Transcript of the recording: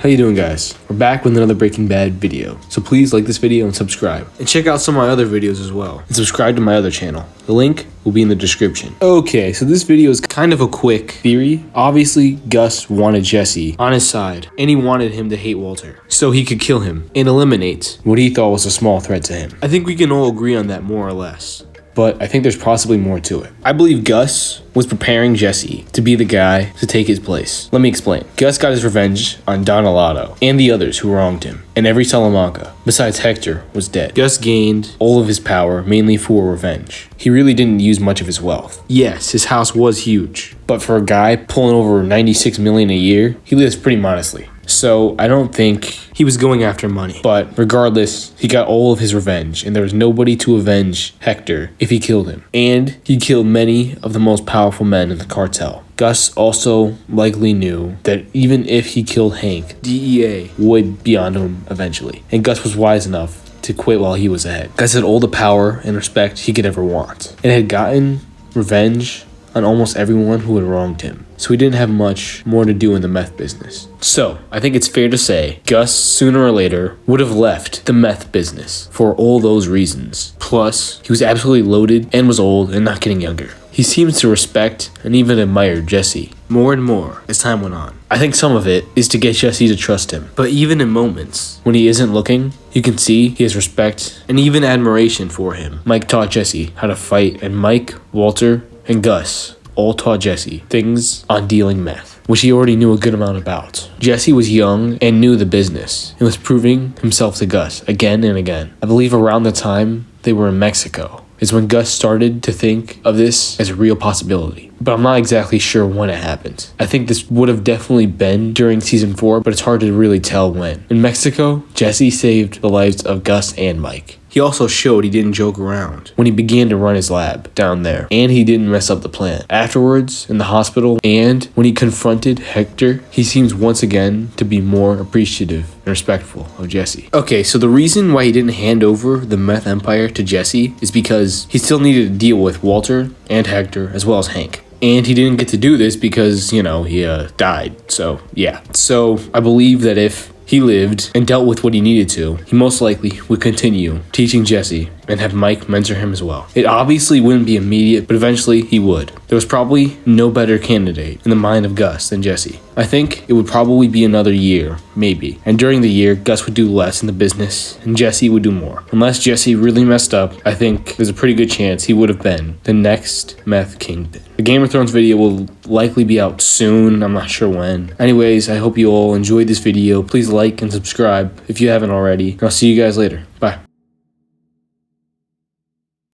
How you doing, guys? We're back with another Breaking Bad video. So please like this video and subscribe. And check out some of my other videos as well. And subscribe to my other channel. The link will be in the description. Okay, so this video is kind of a quick theory. Obviously, Guss wanted Jesse on his side, and he wanted him to hate Walter, so he could kill him and eliminate what he thought was a small threat to him. I think we can all agree on that more or less. But I think there's possibly more to it. I believe Guss was preparing Jesse to be the guy to take his place. Let me explain. Guss got his revenge on Don Alato and the others who wronged him, and every Salamanca, besides Hector, was dead. Guss gained all of his power mainly for revenge. He really didn't use much of his wealth. Yes, his house was huge, but for a guy pulling over 96 million a year, he lives pretty modestly. So I don't think he was going after money. But regardless, he got all of his revenge, and there was nobody to avenge Hector if he killed him. And he killed many of the most powerful men in the cartel. Guss also likely knew that even if he killed Hank, DEA would be on him eventually. And Guss was wise enough to quit while he was ahead. Guss had all the power and respect he could ever want, and had gotten revenge on almost everyone who had wronged him. So he didn't have much more to do in the meth business. So I think it's fair to say Guss sooner or later would have left the meth business for all those reasons. Plus, he was absolutely loaded and was old and not getting younger. He seems to respect and even admire Jesse more and more as time went on. I think some of it is to get Jesse to trust him. But even in moments when he isn't looking, you can see he has respect and even admiration for him. Mike taught Jesse how to fight, and Mike, Walter, and Guss all taught Jesse things on dealing meth, which he already knew a good amount about. Jesse was young and knew the business and was proving himself to Guss again and again. I believe around the time they were in Mexico is when Guss started to think of this as a real possibility. But I'm not exactly sure when it happened. I think this would have definitely been during season 4, but it's hard to really tell when. In Mexico, Jesse saved the lives of Guss and Mike. He also showed he didn't joke around when he began to run his lab down there, and he didn't mess up the plan. Afterwards, in the hospital, and when he confronted Hector, he seems once again to be more appreciative and respectful of Jesse. Okay, so the reason why he didn't hand over the meth empire to Jesse is because he still needed to deal with Walter and Hector as well as Hank. And he didn't get to do this because, he died. So, yeah. So, I believe that if he lived and dealt with what he needed to, he most likely would continue teaching Jesse and have Mike mentor him as well. It obviously wouldn't be immediate, but eventually he would. There was probably no better candidate in the mind of Guss than Jesse. I think it would probably be another year, maybe. And during the year, Guss would do less in the business and Jesse would do more. Unless Jesse really messed up, I think there's a pretty good chance he would have been the next meth kingpin. The Game of Thrones video will likely be out soon. I'm not sure when. Anyways, I hope you all enjoyed this video. Please like and subscribe if you haven't already. And I'll see you guys later. Bye.